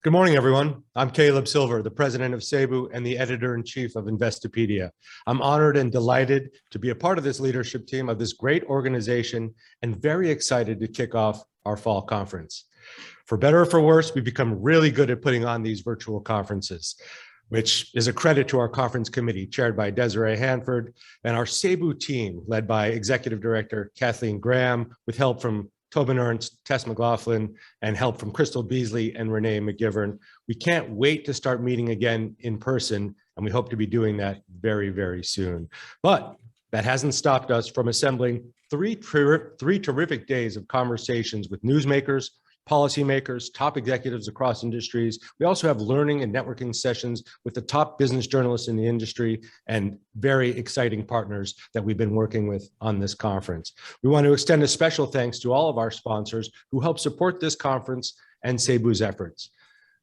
Good morning, everyone. I'm Caleb Silver, the president of SABEW and the editor-in-chief of Investopedia. I'm honored and delighted to be a part of this leadership team of this great organization and very excited to kick off our fall conference. For better or for worse, we've become really good at putting on these virtual conferences, which is a credit to our conference committee chaired by Desiree Hanford and our SABEW team led by Executive Director Kathleen Graham with help from Tobin Ernst, Tess McLaughlin, and help from Crystal Beasley and Renee McGivern. We can't wait to start meeting again in person, and we hope to be doing that very, very soon. But that hasn't stopped us from assembling three terrific days of conversations with newsmakers, policymakers, top executives across industries. We also have learning and networking sessions with the top business journalists in the industry and very exciting partners that we've been working with on this conference. We want to extend a special thanks to all of our sponsors who help support this conference and SABEW's efforts.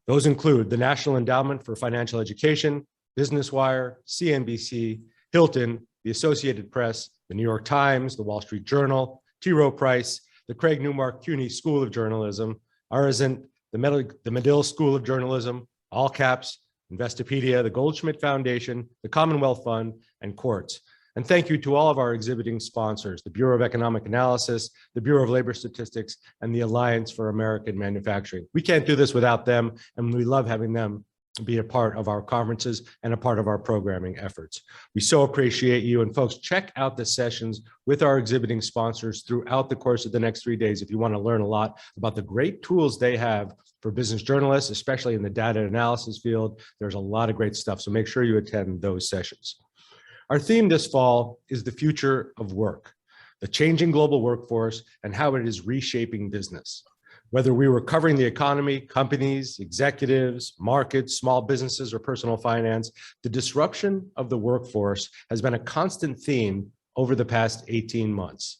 Those include the National Endowment for Financial Education, Business Wire, CNBC, Hilton, the Associated Press, the New York Times, the Wall Street Journal, T. Rowe Price, the Craig Newmark CUNY School of Journalism, Arizent, the Medill School of Journalism, All Caps, Investopedia, the Goldschmidt Foundation, the Commonwealth Fund, and Quartz. And thank you to all of our exhibiting sponsors, the Bureau of Economic Analysis, the Bureau of Labor Statistics, and the Alliance for American Manufacturing. We can't do this without them, and we love having them be a part of our conferences and a part of our programming efforts. We so appreciate you, and folks, check out the sessions with our exhibiting sponsors throughout the course of the next 3 days if you want to learn a lot about the great tools they have for business journalists, especially in the data analysis field. There's a lot of great stuff, so make sure you attend those sessions. Our theme this fall is the future of work, the changing global workforce, and how it is reshaping business. Whether we were covering the economy, companies, executives, markets, small businesses, or personal finance, the disruption of the workforce has been a constant theme over the past 18 months.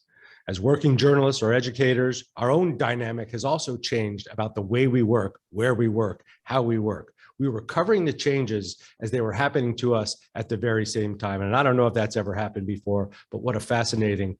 As working journalists or educators, our own dynamic has also changed about the way we work, where we work, how we work. We were covering the changes as they were happening to us at the very same time. And I don't know if that's ever happened before, but what a fascinating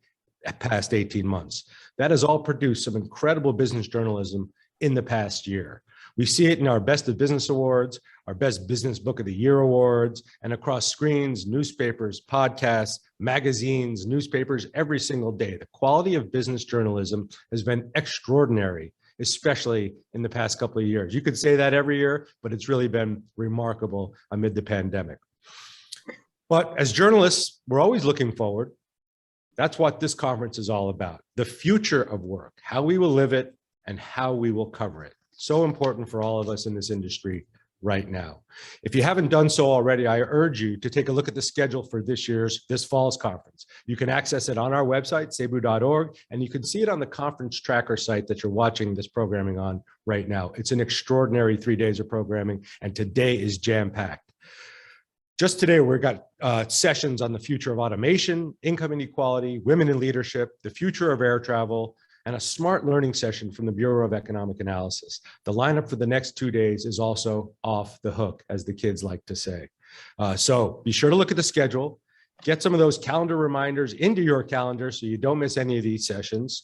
past 18 months. That has all produced some incredible business journalism in the past year. We see it in our Best of Business Awards, our Best Business Book of the Year Awards, and across screens, newspapers, podcasts, magazines, newspapers, every single day. The quality of business journalism has been extraordinary, especially in the past couple of years. You could say that every year, but it's really been remarkable amid the pandemic. But as journalists, we're always looking forward. That's what this conference is all about, the future of work, how we will live it and how we will cover it. So important for all of us in this industry right now. If you haven't done so already, I urge you to take a look at the schedule for this fall's conference. You can access it on our website, sabew.org, and you can see it on the conference tracker site that you're watching this programming on right now. It's an extraordinary 3 days of programming, and today is jam-packed. Just today, we've got sessions on the future of automation, income inequality, women in leadership, the future of air travel, and a smart learning session from the Bureau of Economic Analysis. The lineup for the next 2 days is also off the hook, as the kids like to say. So be sure to look at the schedule, get some of those calendar reminders into your calendar so you don't miss any of these sessions.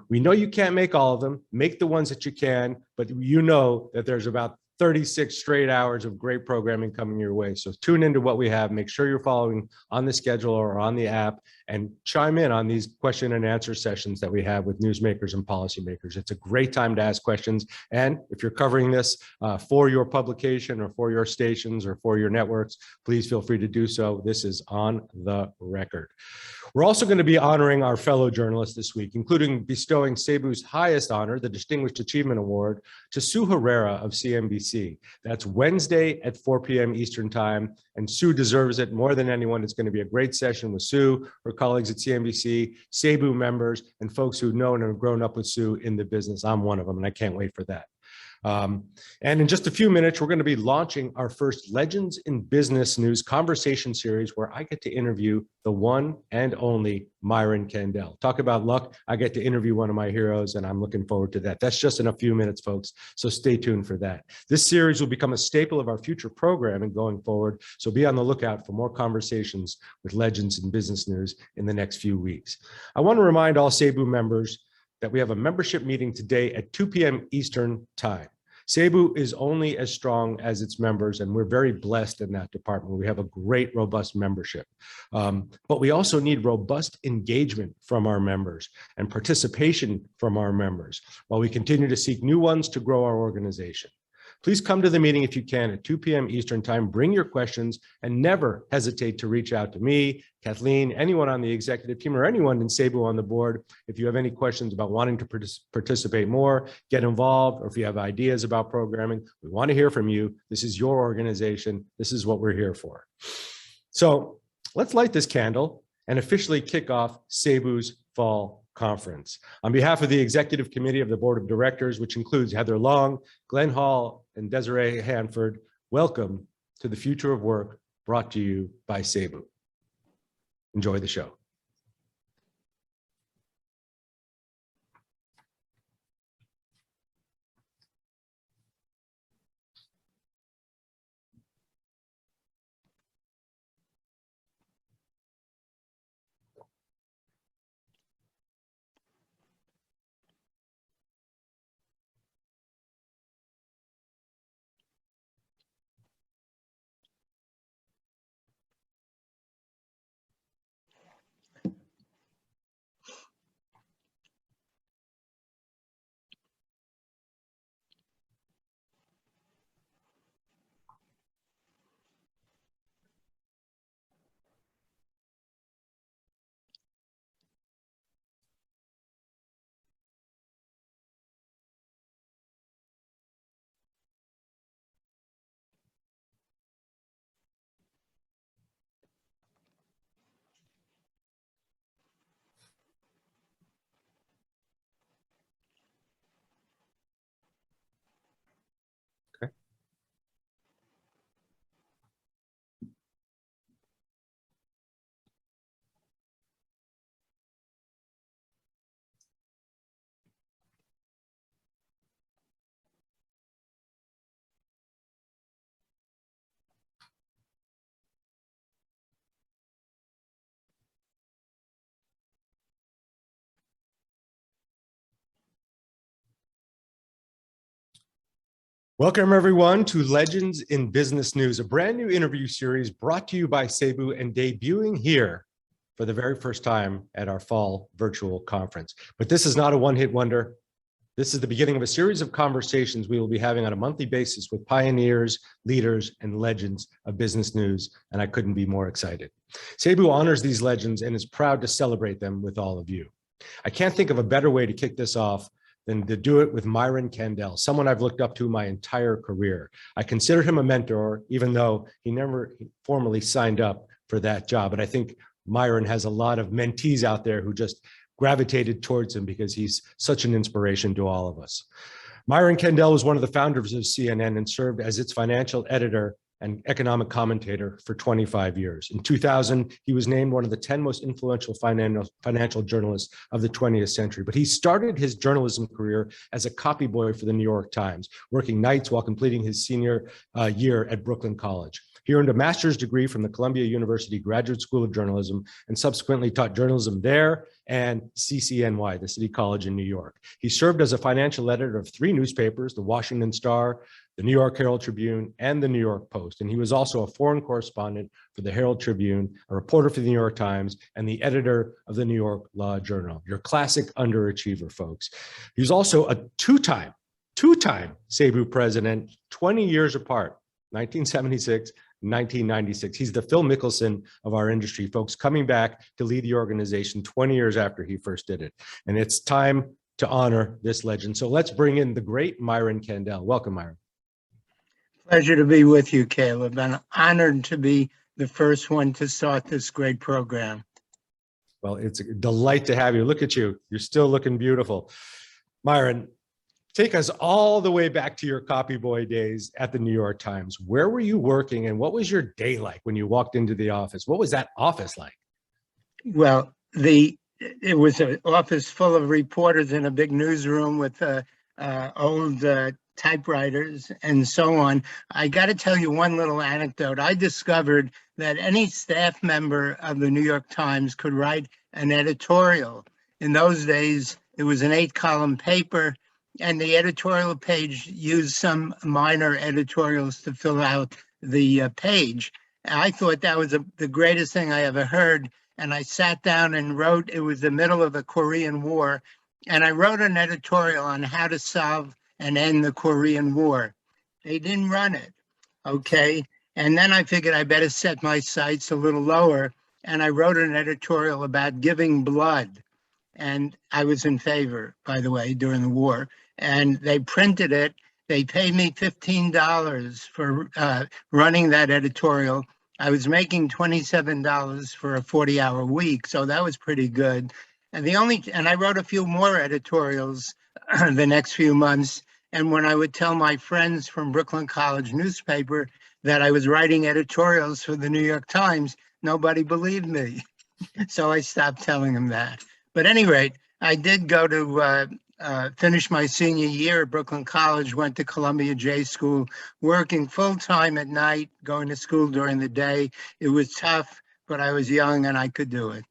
We know you can't make all of them, make the ones that you can, but you know that there's about 36 straight hours of great programming coming your way. So tune into what we have, make sure you're following on the schedule or on the app, and chime in on these question and answer sessions that we have with newsmakers and policymakers. It's a great time to ask questions. And if you're covering this for your publication or for your stations or for your networks, please feel free to do so. This is on the record. We're also going to be honoring our fellow journalists this week, including bestowing SABEW's highest honor, the Distinguished Achievement Award, to Sue Herrera of CNBC. That's Wednesday at 4 p.m. Eastern Time, and Sue deserves it more than anyone. It's going to be a great session with Sue, her colleagues at CNBC, SABEW members, and folks who've known and have grown up with Sue in the business. I'm one of them, and I can't wait for that. And in just a few minutes, we're going to be launching our first Legends in Business News conversation series where I get to interview the one and only Myron Kandel. Talk about luck. I get to interview one of my heroes, and I'm looking forward to that. That's just in a few minutes, folks, so stay tuned for that. This series will become a staple of our future programming going forward, so be on the lookout for more conversations with Legends in Business News in the next few weeks. I want to remind all SABEW members that we have a membership meeting today at 2 p.m. Eastern Time. SABEW is only as strong as its members, and we're very blessed in that department. We have a great, robust membership. But we also need robust engagement from our members and participation from our members while we continue to seek new ones to grow our organization. Please come to the meeting if you can at 2 p.m. Eastern Time. Bring your questions and never hesitate to reach out to me, Kathleen, anyone on the executive team, or anyone in SABEW on the board. If you have any questions about wanting to participate more, get involved, or if you have ideas about programming, we want to hear from you. This is your organization. This is what we're here for. So let's light this candle and officially kick off SABEW's Fall Conference. On behalf of the Executive Committee of the Board of Directors, which includes Heather Long, Glenn Hall, and Desiree Hanford, welcome to the Future of Work, brought to you by SABEW. Enjoy the show. Welcome, everyone, to Legends in Business News, a brand new interview series brought to you by SABEW and debuting here for the very first time at our fall virtual conference. But this is not a one-hit wonder. This is the beginning of a series of conversations we will be having on a monthly basis with pioneers, leaders, and legends of business news, and I couldn't be more excited. SABEW honors these legends and is proud to celebrate them with all of you. I can't think of a better way to kick this off than to do it with Myron Kandel, someone I've looked up to my entire career. I consider him a mentor, even though he never formally signed up for that job. But I think Myron has a lot of mentees out there who just gravitated towards him because he's such an inspiration to all of us. Myron Kandel was one of the founders of CNN and served as its financial editor and economic commentator for 25 years. In 2000, he was named one of the 10 most influential financial journalists of the 20th century. But he started his journalism career as a copy boy for the New York Times, working nights while completing his senior year at Brooklyn College. He earned a master's degree from the Columbia University Graduate School of Journalism and subsequently taught journalism there and CCNY, the City College in New York. He served as a financial editor of 3 newspapers, the Washington Star, the New York Herald Tribune, and the New York Post. And he was also a foreign correspondent for the Herald Tribune, a reporter for the New York Times, and the editor of the New York Law Journal. Your classic underachiever, folks. He was also a two-time SABEW president, 20 years apart, 1976, 1996. He's the Phil Mickelson of our industry, folks, coming back to lead the organization 20 years after he first did it. And it's time to honor this legend. So let's bring in the great Myron Kandel. Welcome, Myron. Pleasure to be with you, Caleb, and honored to be the first one to start this great program. Well, it's a delight to have you. Look at you. You're still looking beautiful. Myron, take us all the way back to your copy boy days at the New York Times. Where were you working and what was your day like when you walked into the office? What was that office like? Well, it was an office full of reporters in a big newsroom with old typewriters and so on. I got to tell you one little anecdote. I discovered that any staff member of the New York Times could write an editorial. In those days, it was an 8-column paper. and the editorial page used some minor editorials to fill out the page. I thought that was the greatest thing I ever heard. And I sat down and wrote, it was the middle of the Korean War, and I wrote an editorial on how to solve and end the Korean War. They didn't run it, okay? And then I figured I better set my sights a little lower, and I wrote an editorial about giving blood. And I was in favor, by the way, during the war. And they printed it. They paid me $15 for running that editorial. I was making $27 for a 40-hour week, so that was pretty good. And I wrote a few more editorials the next few months. And when I would tell my friends from Brooklyn College newspaper that I was writing editorials for the New York Times, nobody believed me. So I stopped telling them that. But at any rate, I did go to finish my senior year at Brooklyn College, went to Columbia J School, working full-time at night, going to school during the day. It was tough, but I was young and I could do it.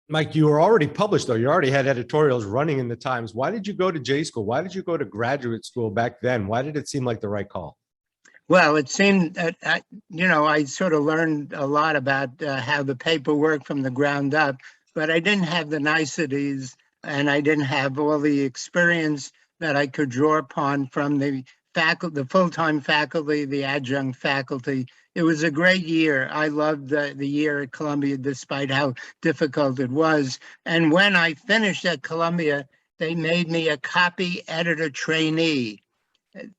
Mike, you were already published, though. You already had editorials running in the Times. Why did you go to J School? Why did you go to graduate school back then? Why did it seem like the right call? Well, it seemed that, I sort of learned a lot about how the paper worked from the ground up, but I didn't have the niceties and I didn't have all the experience that I could draw upon from the faculty, the full-time faculty, the adjunct faculty. It was a great year. I loved the year at Columbia, despite how difficult it was. And when I finished at Columbia, they made me a copy editor trainee.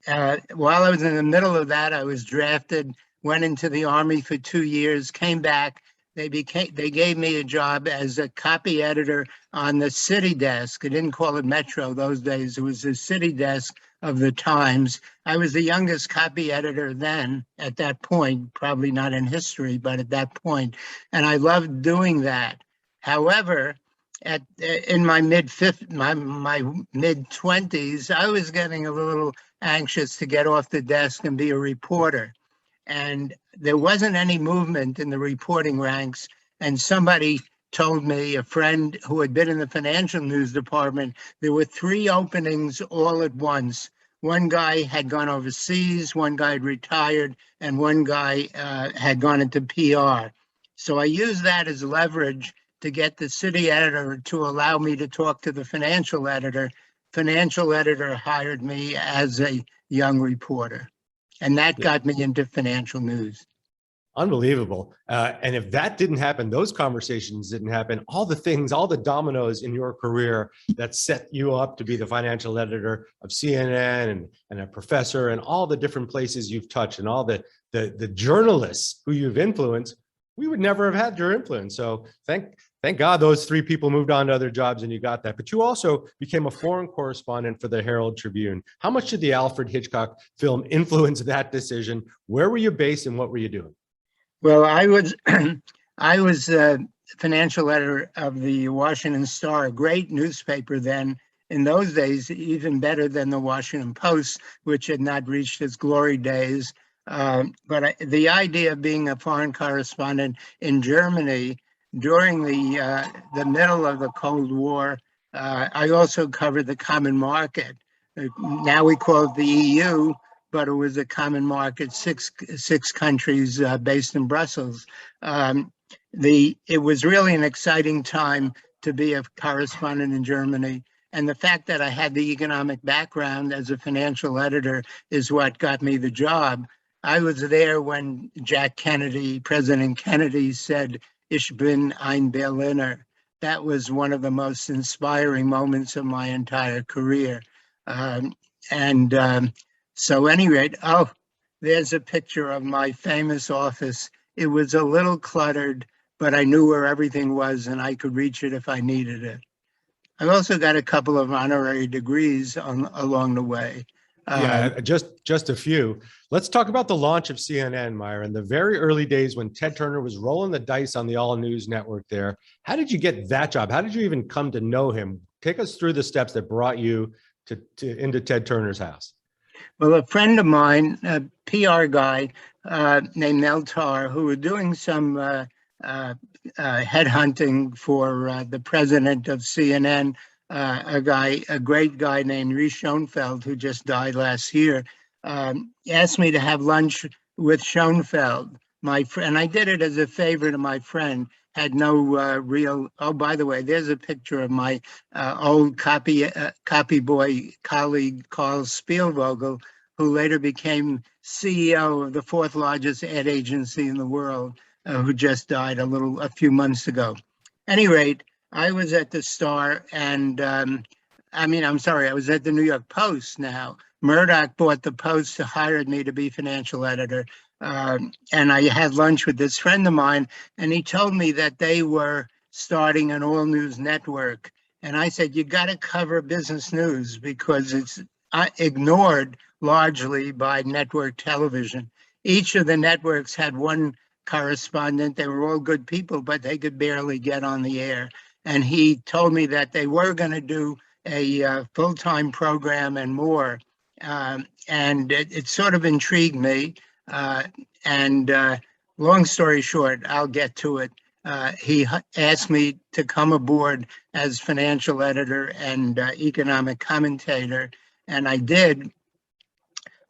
While I was in the middle of that, I was drafted, went into the Army for 2 years, came back. They gave me a job as a copy editor on the city desk. I didn't call it Metro those days. It was the city desk of the Times. I was the youngest copy editor then, at that point, probably not in history, but at that point. And I loved doing that. However, in my mid-20s, I was getting a little anxious to get off the desk and be a reporter. And there wasn't any movement in the reporting ranks. And somebody told me, a friend who had been in the financial news department, there were 3 openings all at once. One guy had gone overseas, one guy had retired, and one guy had gone into PR. So I used that as leverage to get the city editor to allow me to talk to the financial editor. Financial editor hired me as a young reporter. And that got me into financial news. Unbelievable. And if that didn't happen, those conversations didn't happen, all the things, all the dominoes in your career that set you up to be the financial editor of CNN and a professor and all the different places you've touched and all the journalists who you've influenced, we would never have had your influence. So thank God those 3 people moved on to other jobs and you got that. But you also became a foreign correspondent for the Herald Tribune. How much did the Alfred Hitchcock film influence that decision? Where were you based and what were you doing? Well, I was I was financial editor of the Washington Star, a great newspaper then. In those days, even better than the Washington Post, which had not reached its glory days. But the idea of being a foreign correspondent in Germany during the middle of the Cold War, I also covered the common market. Now we call it the EU, but it was a common market, six countries based in Brussels. It was really an exciting time to be a correspondent in Germany. And the fact that I had the economic background as a financial editor is what got me the job. I was there when President Kennedy said, "Ich bin ein Berliner." That was one of the most inspiring moments of my entire career. So at any rate, there's a picture of my famous office. It was a little cluttered, but I knew where everything was and I could reach it if I needed it. I've also got a couple of honorary degrees along the way. Just a few. Let's talk about the launch of CNN, Myron. The very early days when Ted Turner was rolling the dice on the All News Network there. How did you get that job? How did you even come to know him? Take us through the steps that brought you into Ted Turner's house. Well, a friend of mine, a PR guy named Mel Tarr, who was doing some headhunting for the president of CNN, a great guy named Reese Schoenfeld, who just died last year, asked me to have lunch with Schoenfeld, my friend. And I did it as a favor to my friend. Had no real. Oh, by the way, there's a picture of my old copy boy colleague Carl Spielvogel, who later became CEO of the fourth largest ad agency in the world, who just died a few months ago. At any rate, I was at the Star, and I'm sorry, I was at the New York Post now. Murdoch bought the Post, hired me to be financial editor. And I had lunch with this friend of mine, and he told me that they were starting an all news network. And I said, you got to cover business news because it's ignored largely by network television. Each of the networks had one correspondent. They were all good people, but they could barely get on the air. And he told me that they were going to do a full-time program and more. And it sort of intrigued me. Long story short, I'll get to it. He asked me to come aboard as financial editor and economic commentator. And I did,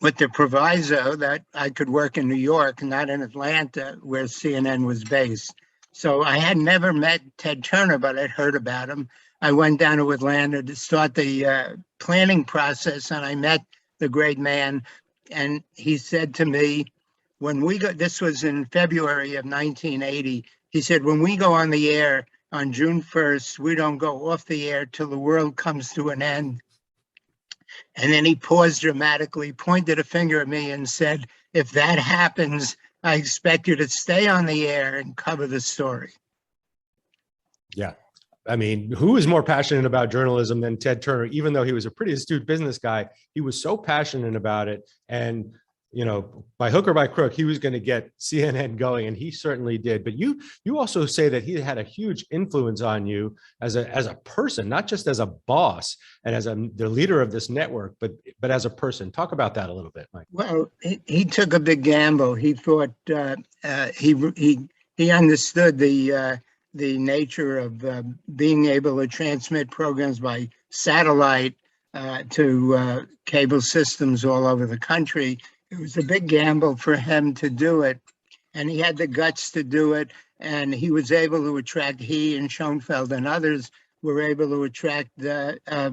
with the proviso that I could work in New York, not in Atlanta, where CNN was based. So I had never met Ted Turner, but I'd heard about him. I went down to Atlanta to start the planning process, and I met the great man. And he said to me, when we go, this was in February of 1980, he said, when we go on the air on June 1st, we don't go off the air till the world comes to an end. And then he paused dramatically, pointed a finger at me and said, if that happens, I expect you to stay on the air and cover the story. Yeah. I mean, who is more passionate about journalism than Ted Turner? Even though he was a pretty astute business guy, he was so passionate about it. And, you know, by hook or by crook, he was going to get CNN going, and he certainly did. But you also say that he had a huge influence on you as a person, not just as a boss and as the leader of this network, but as a person. Talk about that a little bit, Mike. Well, he took a big gamble. He thought he understood the nature of being able to transmit programs by satellite to cable systems all over the country. It was a big gamble for him to do it, and he had the guts to do it. And he was able to attract, he and Schoenfeld and others were able to attract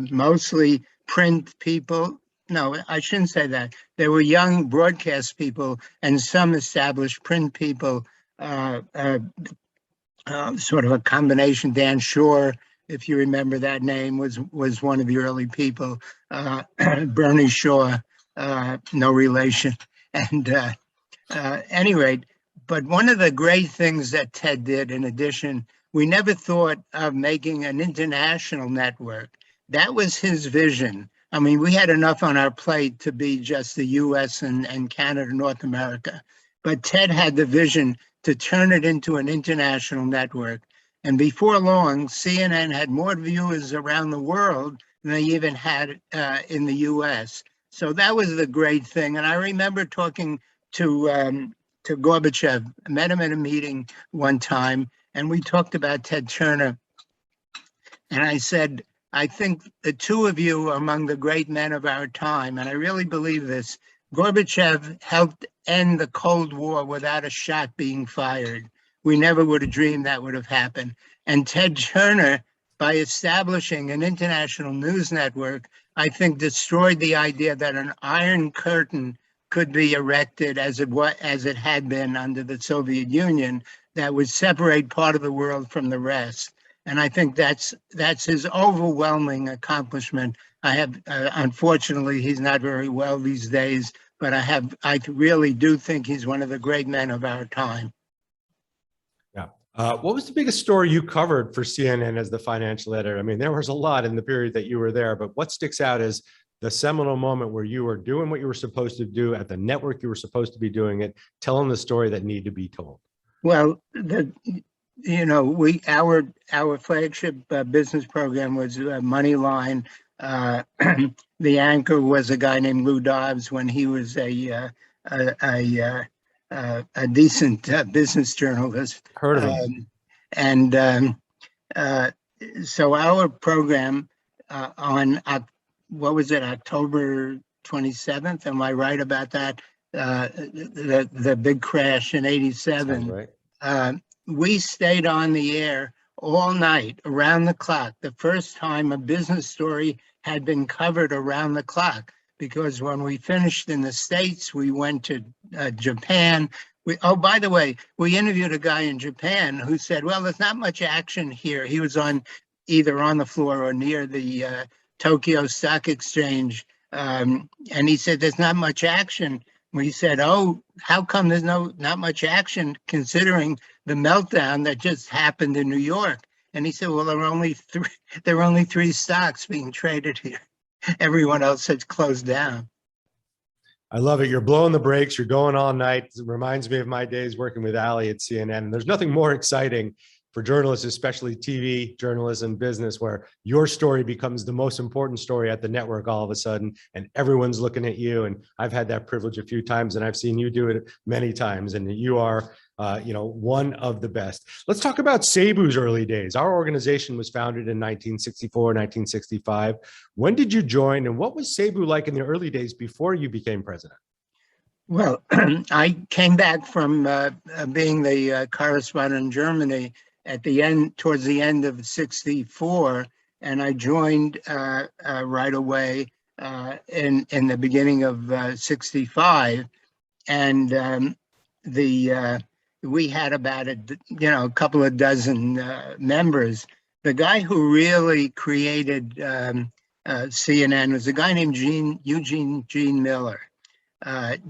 mostly print people. No, I shouldn't say that. There were young broadcast people and some established print people, sort of a combination. Dan Shore, if you remember that name, was one of the early people. Bernie Shaw, no relation. And any rate, but one of the great things that Ted did, in addition, we never thought of making an international network. That was his vision. I mean, we had enough on our plate to be just the US and Canada, North America. But Ted had the vision to turn it into an international network. And before long, CNN had more viewers around the world than they even had in the US. So that was the great thing. And I remember talking to Gorbachev. I met him at a meeting one time, and we talked about Ted Turner. And I said, I think the two of you are among the great men of our time. And I really believe this. Gorbachev helped end the Cold War without a shot being fired. We never would have dreamed that would have happened. And Ted Turner, by establishing an international news network, I think destroyed the idea that an iron curtain could be erected as it had been under the Soviet Union that would separate part of the world from the rest. And I think that's his overwhelming accomplishment. Unfortunately, he's not very well these days, but I really do think he's one of the great men of our time. Yeah. What was the biggest story you covered for CNN as the financial editor? I mean, there was a lot in the period that you were there, but what sticks out is the seminal moment where you were doing what you were supposed to do at the network you were supposed to be doing it, telling the story that needed to be told. Well, our flagship business program was Moneyline. The anchor was a guy named Lou Dobbs when he was a decent business journalist. Heard of him. So our program on, what was it, October 27th? Am I right about that? The big crash in Sounds '87. right. We stayed on the air all night, around the clock. The first time a business story had been covered around the clock, because when we finished in the States, we went to Japan. Oh, by the way, we interviewed a guy in Japan who said, well, there's not much action here. He was either on the floor or near the Tokyo Stock Exchange. And he said, there's not much action. We said, oh, how come there's not much action considering the meltdown that just happened in New York? And he said, well, there are only three stocks being traded here. Everyone else has closed down. I love it. You're blowing the brakes. You're going all night. It reminds me of my days working with Ali at CNN. And there's nothing more exciting for journalists, especially TV journalism business, where your story becomes the most important story at the network all of a sudden, and everyone's looking at you. And I've had that privilege a few times, and I've seen you do it many times, and you are one of the best. Let's talk about SABEW's early days. Our organization was founded in 1964, 1965. When did you join, and what was SABEW like in the early days before you became president? Well, I came back from being the correspondent in Germany towards the end of '64, and I joined right away in the beginning of '65, and we had about a couple of dozen members. The guy who really created CNN was a guy named Eugene Miller.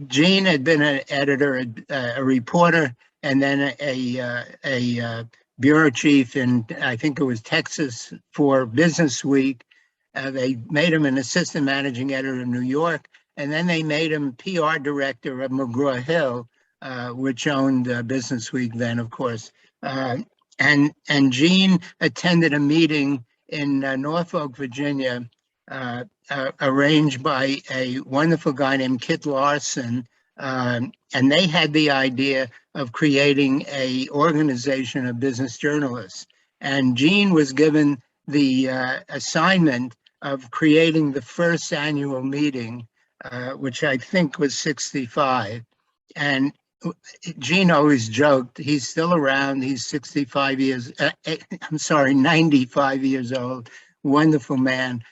Gene had been an editor, a reporter, and then a bureau chief in, I think it was Texas, for Business Week. They made him an assistant managing editor in New York, and then they made him PR director of McGraw-Hill, which owned Business Week then, of course. And Gene attended a meeting in Norfolk, Virginia, arranged by a wonderful guy named Kit Larson, and they had the idea of creating a organization of business journalists. And Gene was given the assignment of creating the first annual meeting, which I think was '65. And Gene always joked, he's still around, he's 95 years old, wonderful man.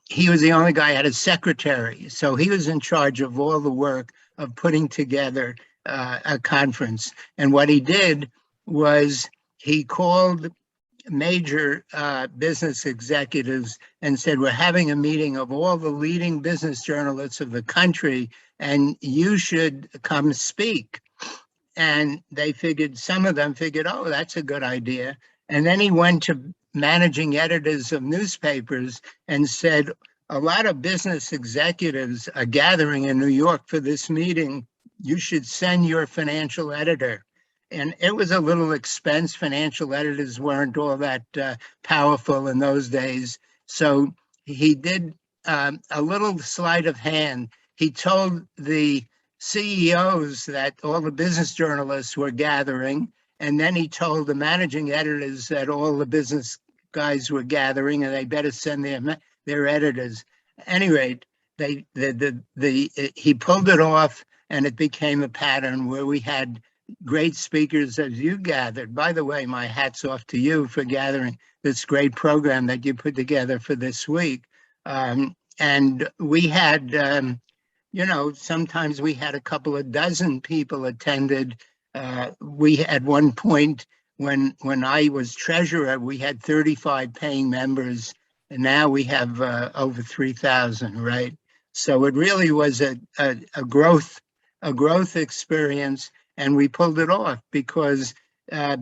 He was the only guy who had a secretary, so he was in charge of all the work of putting together a conference. And what he did was he called major business executives and said, we're having a meeting of all the leading business journalists of the country, and you should come speak. And some of them figured, oh, that's a good idea. And then he went to managing editors of newspapers and said, a lot of business executives are gathering in New York for this meeting. You should send your financial editor. And it was a little expense. Financial editors weren't all that powerful in those days. So he did a little sleight of hand. He told the CEOs that all the business journalists were gathering, and then he told the managing editors that all the business guys were gathering, and they better send their editors. At any rate, he pulled it off, and it became a pattern where we had great speakers as you gathered. By the way, my hat's off to you for gathering this great program that you put together for this week. And we had, sometimes we had a couple of dozen people attended. We at one point, when I was treasurer, we had 35 paying members, and now we have over 3,000, right? So it really was a growth experience, and we pulled it off because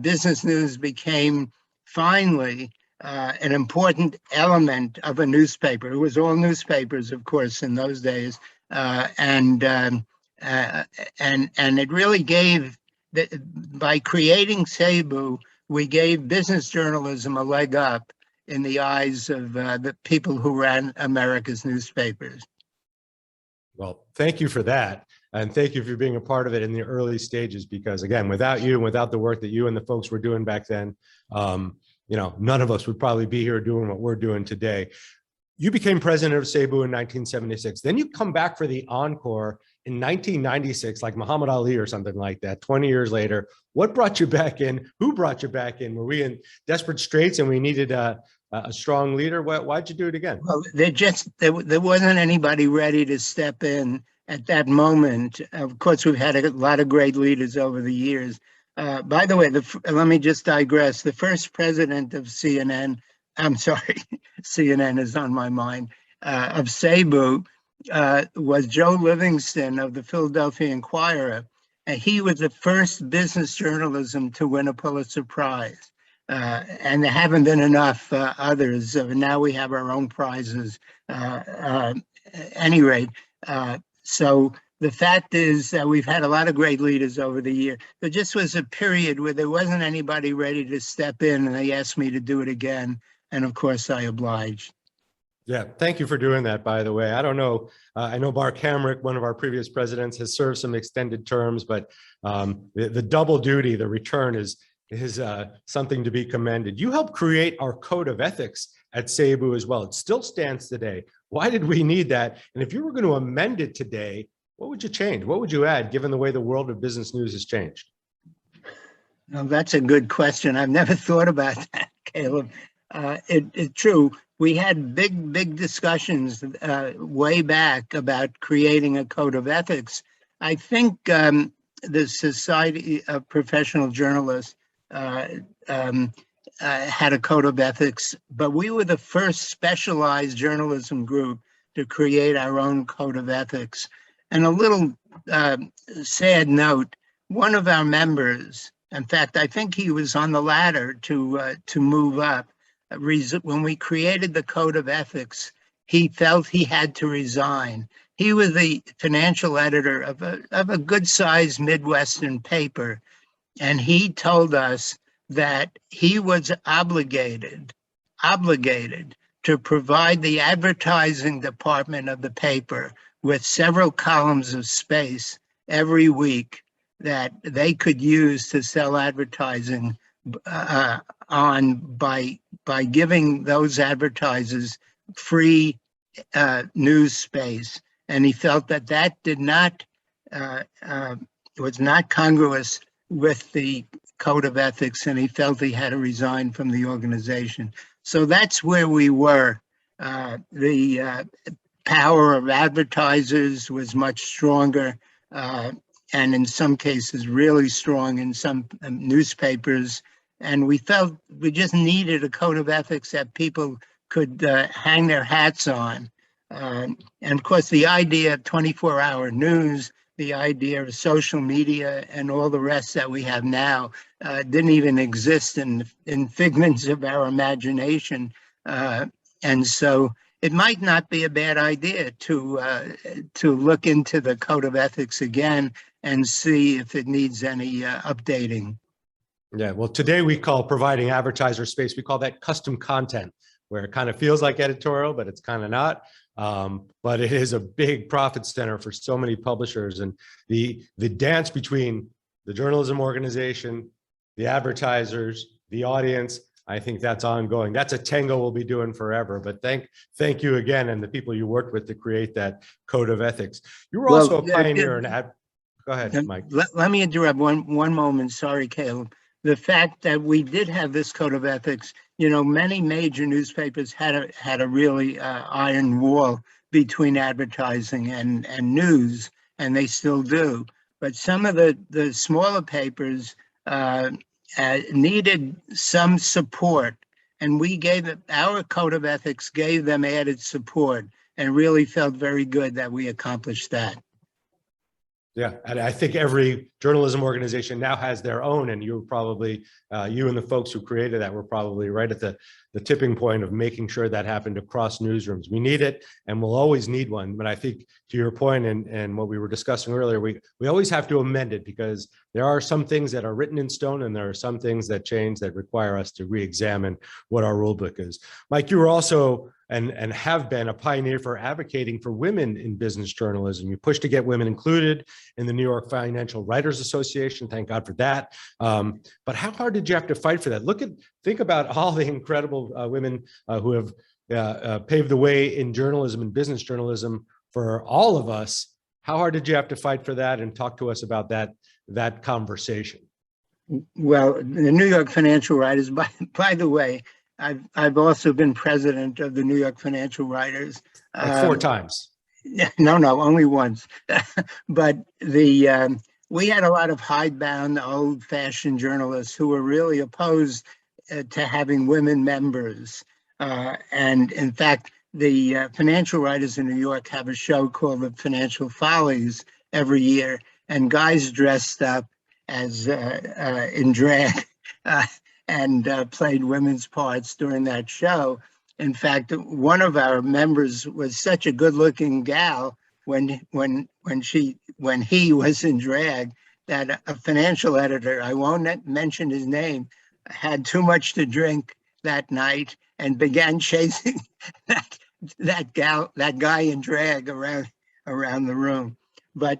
business news became finally an important element of a newspaper. It was all newspapers, of course, in those days, and it really gave. By creating SABEW, we gave business journalism a leg up in the eyes of the people who ran America's newspapers. Well, thank you for that. And thank you for being a part of it in the early stages, because again, without you and without the work that you and the folks were doing back then, none of us would probably be here doing what we're doing today. You became president of SABEW in 1976. Then you come back for the encore in 1996, like Muhammad Ali or something like that, 20 years later. What brought you back in? Who brought you back in? Were we in desperate straits and we needed a strong leader? Why'd you do it again? Well, there wasn't anybody ready to step in at that moment. Of course, we've had a lot of great leaders over the years. By the way, let me just digress. The first president of CNN, I'm sorry, CNN is on my mind, of SABEW was Joe Livingston of the Philadelphia Inquirer. And he was the first business journalism to win a Pulitzer Prize. And there haven't been enough others. Now we have our own prizes. At any rate, so the fact is that we've had a lot of great leaders over the year. There just was a period where there wasn't anybody ready to step in, and they asked me to do it again. And of course, I obliged. Yeah, thank you for doing that, by the way. I don't know, I know Mark Hamrick, one of our previous presidents, has served some extended terms, but the double duty, the return is something to be commended. You helped create our code of ethics at SABEW as well. It still stands today. Why did we need that? And if you were going to amend it today, what would you change? What would you add, given the way the world of business news has changed? Well, that's a good question. I've never thought about that, Caleb. It's true. We had big discussions way back about creating a code of ethics. I think the Society of Professional Journalists had a code of ethics, but we were the first specialized journalism group to create our own code of ethics. And a little sad note, one of our members, in fact, I think he was on the ladder to move up. When we created the code of ethics, he felt he had to resign. He was the financial editor of a good-sized Midwestern paper, and he told us that he was obligated to provide the advertising department of the paper with several columns of space every week that they could use to sell advertising on by giving those advertisers free news space. And he felt that that did not was not congruous with the code of ethics, and he felt he had to resign from the organization. So that's where we were. The power of advertisers was much stronger, and in some cases really strong in some newspapers. And we felt we just needed a code of ethics that people could hang their hats on. And of course, the idea of 24-hour news, the idea of social media and all the rest that we have now didn't even exist in figments of our imagination. And so it might not be a bad idea to look into the code of ethics again and see if it needs any updating. Yeah, well, today we call providing advertiser space, we call that custom content, where it kind of feels like editorial, but it's kind of not. But it is a big profit center for so many publishers, and the dance between the journalism organization, the advertisers, the audience, I think that's ongoing. That's a tango we'll be doing forever. But thank you again, and the people you worked with to create that code of ethics. You were also a pioneer in ad. Go ahead, Mike. Let me interrupt one moment. Sorry, Caleb. The fact that we did have this code of ethics, many major newspapers had a really iron wall between advertising and news, and they still do. But some of the smaller papers needed some support, and we our code of ethics gave them added support, and really felt very good that we accomplished that. Yeah, and I think every journalism organization now has their own, and you probably, you and the folks who created that were probably right at the tipping point of making sure that happened across newsrooms. We need it, and we'll always need one. But I think to your point and what we were discussing earlier, we always have to amend it, because there are some things that are written in stone, and there are some things that change that require us to re-examine what our rule book is. Mike, you were also and have been a pioneer for advocating for women in business journalism. You pushed to get women included in the New York Financial Writers Association. Thank God for that. But how hard did you have to fight for that? Think about all the incredible women who have paved the way in journalism and business journalism for all of us. How hard did you have to fight for that? And talk to us about that conversation. Well, the New York Financial Writers, by the way, I've also been president of the New York Financial Writers. Like 4 times. No, only once. But we had a lot of hidebound, old-fashioned journalists who were really opposed to having women members. And in fact, the financial writers in New York have a show called The Financial Follies every year, and guys dressed up as in drag and played women's parts during that show. In fact, one of our members was such a good-looking gal when he was in drag that a financial editor, I won't mention his name, had too much to drink that night and began chasing that guy in drag around the room. But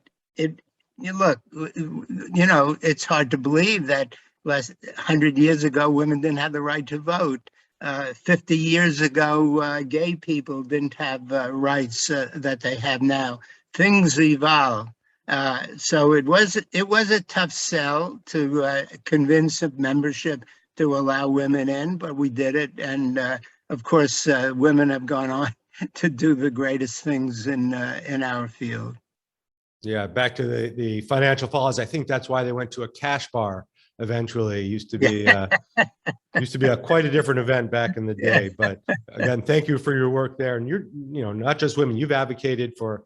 look, it's hard to believe that 100 years ago, women didn't have the right to vote. 50 years ago, gay people didn't have rights that they have now. Things evolve. So it was a tough sell to convince a membership to allow women in, but we did it. And of course, women have gone on to do the greatest things in our field. Yeah, back to the Financial Follies. I think that's why they went to a cash bar eventually. It used to be quite a different event back in the day. But again, thank you for your work there. And you're not just women. You've advocated for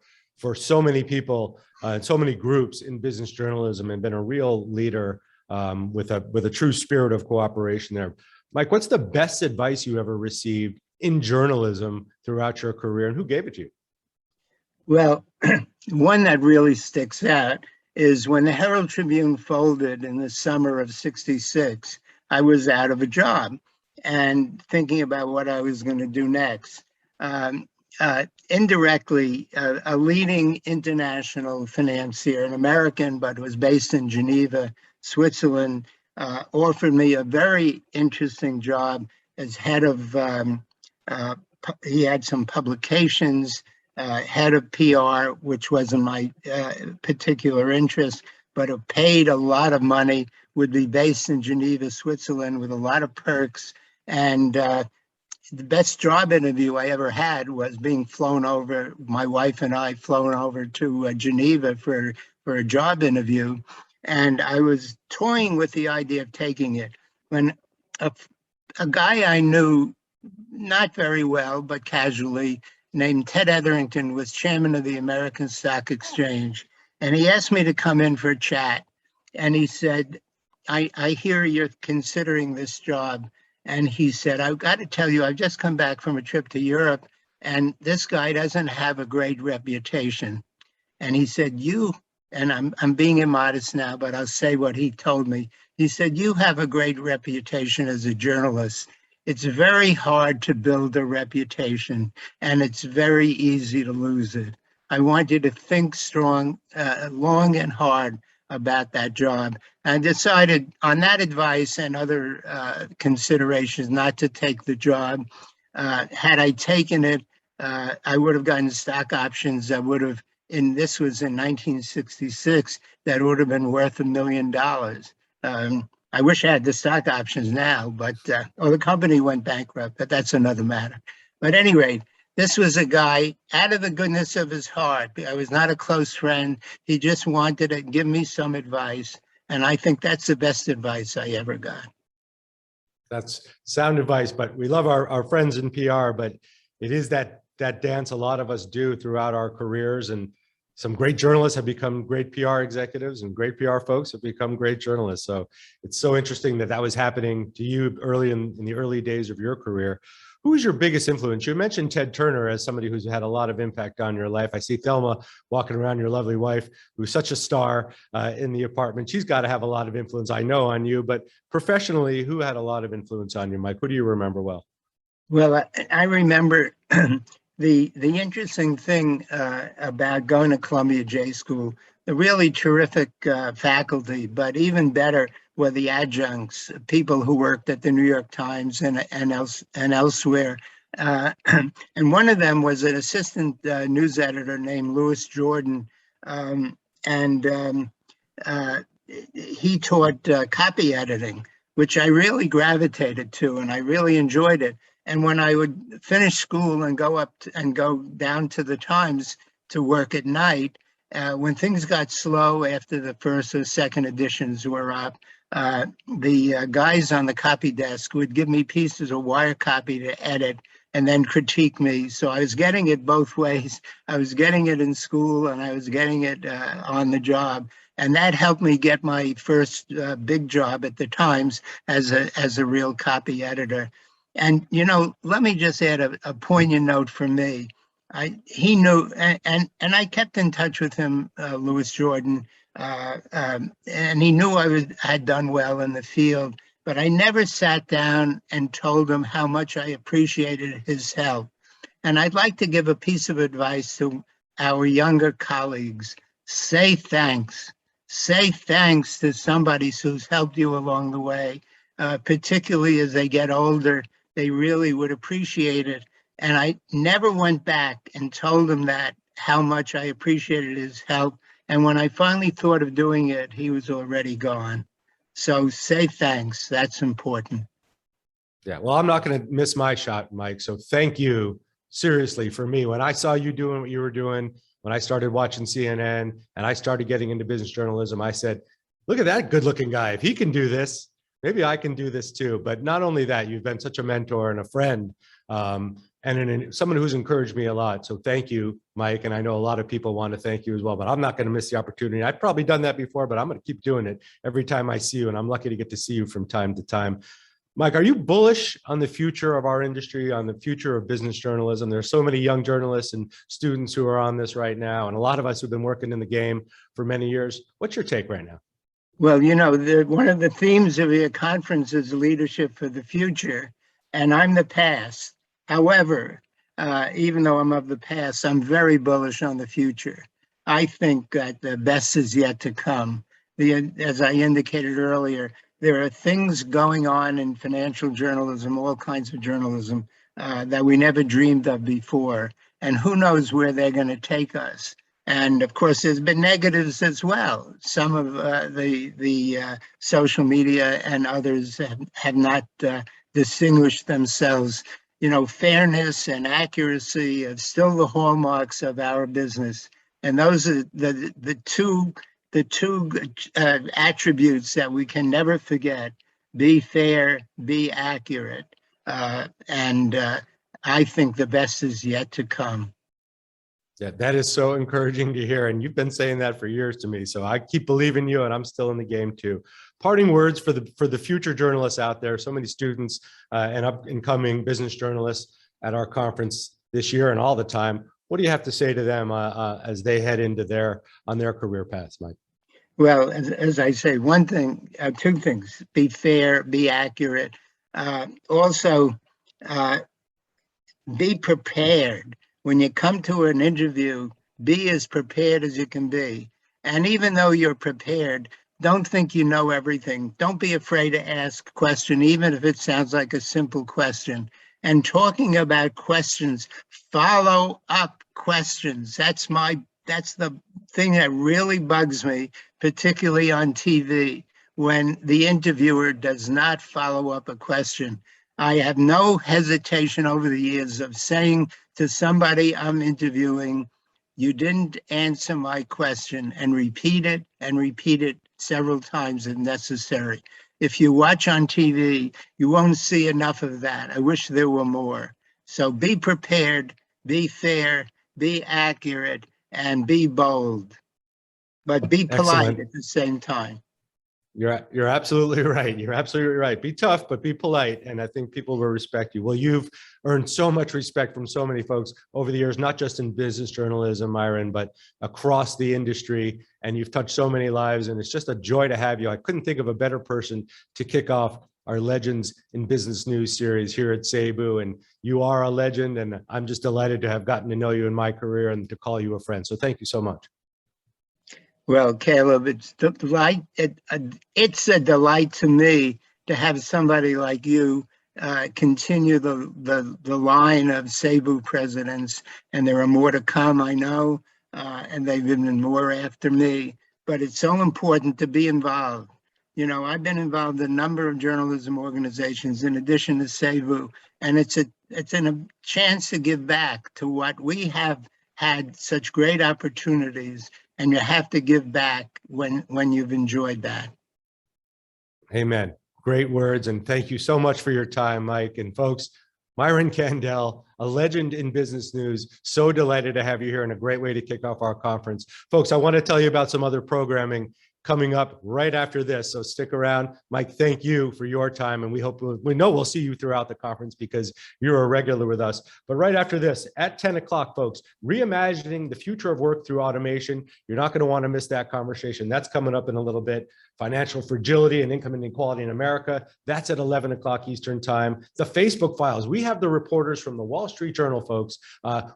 so many people and so many groups in business journalism and been a real leader with a true spirit of cooperation there. Mike, what's the best advice you ever received in journalism throughout your career, and who gave it to you? Well, one that really sticks out is when the Herald Tribune folded in the summer of '66, I was out of a job and thinking about what I was going to do next. Indirectly, a leading international financier, an American, but was based in Geneva, Switzerland, offered me a very interesting job as head of, he had some publications, head of PR, which wasn't my particular interest, but it paid a lot of money, would be based in Geneva, Switzerland, with a lot of perks. And the best job interview I ever had was being flown over, my wife and I flown over to Geneva for a job interview. And I was toying with the idea of taking it when a guy I knew not very well, but casually, named Ted Etherington, was chairman of the American Stock Exchange. And he asked me to come in for a chat. And he said, I hear you're considering this job. And he said, I've got to tell you, I've just come back from a trip to Europe, and this guy doesn't have a great reputation. And he said, and I'm being immodest now, but I'll say what he told me. He said, you have a great reputation as a journalist. It's very hard to build a reputation, and it's very easy to lose it. I want you to think long and hard about that job. I decided on that advice and other considerations not to take the job. Had I taken it, I would have gotten stock options that would have, this was in 1966, that would have been worth $1 million. I wish I had the stock options now, but the company went bankrupt, but that's another matter. But at any rate, this was a guy out of the goodness of his heart. I was not a close friend. He just wanted to give me some advice. And I think that's the best advice I ever got. That's sound advice, but we love our friends in PR, but it is that dance a lot of us do throughout our careers. And some great journalists have become great PR executives, and great PR folks have become great journalists. So it's so interesting that was happening to you early in the early days of your career. Who was your biggest influence? You mentioned Ted Turner as somebody who's had a lot of impact on your life. I see Thelma walking around, your lovely wife, who's such a star in the apartment. She's got to have a lot of influence, I know, on you. But professionally, who had a lot of influence on you, Mike? Who do you remember well? Well, I remember the interesting thing about going to Columbia J School, the really terrific faculty, but even better were the adjuncts, people who worked at the New York Times and elsewhere. And one of them was an assistant news editor named Louis Jordan, and he taught copy editing, which I really gravitated to, and I really enjoyed it. And when I would finish school and go down to the Times to work at night, when things got slow after the first or second editions were up, the guys on the copy desk would give me pieces of wire copy to edit and then critique me. So I was getting it both ways. I was getting it in school and I was getting it on the job. And that helped me get my first big job at the Times as a real copy editor. And, you know, let me just add a poignant note for me. He knew, and I kept in touch with him, Louis Jordan, and he knew I had done well in the field, but I never sat down and told him how much I appreciated his help. And I'd like to give a piece of advice to our younger colleagues. Say thanks. Say thanks to somebody who's helped you along the way, particularly as they get older. They really would appreciate it. And I never went back and told him that, how much I appreciated his help. And when I finally thought of doing it, he was already gone. So say thanks. That's important. Yeah, well, I'm not going to miss my shot, Mike. So thank you, seriously, for me. When I saw you doing what you were doing, when I started watching CNN and I started getting into business journalism, I said, look at that good looking guy. If he can do this, maybe I can do this too. But not only that, you've been such a mentor and a friend, and someone who's encouraged me a lot. So thank you, Mike. And I know a lot of people want to thank you as well, but I'm not going to miss the opportunity. I've probably done that before, but I'm going to keep doing it every time I see you. And I'm lucky to get to see you from time to time. Mike, are you bullish on the future of our industry, on the future of business journalism? There's so many young journalists and students who are on this right now, and a lot of us who've been working in the game for many years. What's your take right now? Well, you know, one of the themes of your conference is leadership for the future, and I'm the past. However, even though I'm of the past, I'm very bullish on the future. I think that the best is yet to come. As I indicated earlier, there are things going on in financial journalism, all kinds of journalism, that we never dreamed of before. And who knows where they're going to take us. And of course, there's been negatives as well. Some of the social media and others have not distinguished themselves. You know, fairness and accuracy are still the hallmarks of our business. And those are the two attributes that we can never forget: be fair, be accurate. And I think the best is yet to come. Yeah, that is so encouraging to hear. And you've been saying that for years to me. So I keep believing you, and I'm still in the game too. Parting words for the future journalists out there, so many students and up and coming business journalists at our conference this year and all the time. What do you have to say to them as they head into on their career paths, Mike? Well, as I say, two things: be fair, be accurate. Also, be prepared. When you come to an interview, be as prepared as you can be. And even though you're prepared, don't think you know everything. Don't be afraid to ask a question, even if it sounds like a simple question. And talking about questions, follow up questions. That's the thing that really bugs me, particularly on TV, when the interviewer does not follow up a question. I have no hesitation over the years of saying to somebody I'm interviewing, you didn't answer my question, and repeat it several times if necessary. If you watch on TV, you won't see enough of that. I wish there were more. So be prepared, be fair, be accurate, and be bold, but be polite at the same time. You're absolutely right. You're absolutely right. Be tough, but be polite. And I think people will respect you. Well, you've earned so much respect from so many folks over the years, not just in business journalism, Myron, but across the industry. And you've touched so many lives, and it's just a joy to have you. I couldn't think of a better person to kick off our Legends in Business News series here at SABEW. And you are a legend, and I'm just delighted to have gotten to know you in my career and to call you a friend. So thank you so much. Well, Caleb, it's a delight to me to have somebody like you continue the line of SABEW presidents, and there are more to come, I know, and they've been more after me, but it's so important to be involved. You know, I've been involved in a number of journalism organizations in addition to SABEW, and it's a chance to give back to what we have had such great opportunities, and you have to give back when you've enjoyed that. Amen. Great words. And thank you so much for your time, Mike. And folks, Myron Kandel, a legend in business news. So delighted to have you here and a great way to kick off our conference. Folks, I want to tell you about some other programming coming up right after this. So stick around. Mike, thank you for your time. And we know we'll see you throughout the conference because you're a regular with us. But right after this, at 10 o'clock, folks, reimagining the future of work through automation. You're not going to want to miss that conversation. That's coming up in a little bit. Financial fragility and income inequality in America. That's at 11 o'clock Eastern time. The Facebook files. We have the reporters from the Wall Street Journal, folks,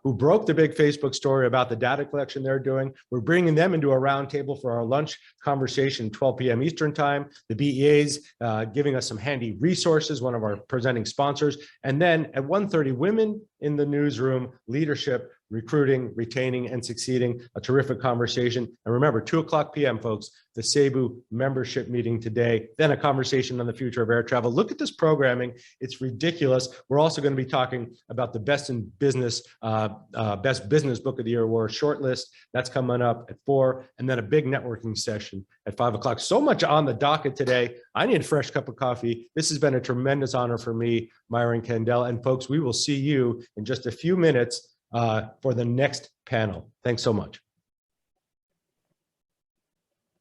who broke the big Facebook story about the data collection they're doing. We're bringing them into a roundtable for our lunch conversation, 12 p.m. Eastern time. The BEA's giving us some handy resources, one of our presenting sponsors. And then at 1:30, Women in the Newsroom, Leadership, Recruiting, Retaining, and Succeeding, a terrific conversation. And remember, 2 o'clock p.m., folks, the SABEW membership meeting today, then a conversation on the future of air travel. Look at this programming. It's ridiculous. We're also going to be talking about the best business book of the year award shortlist. That's coming up at 4, and then a big networking session at 5 o'clock. So much on the docket today. I need a fresh cup of coffee. This has been a tremendous honor for me, Myron Kandel. And folks, we will see you in just a few minutes for the next panel. Thanks so much.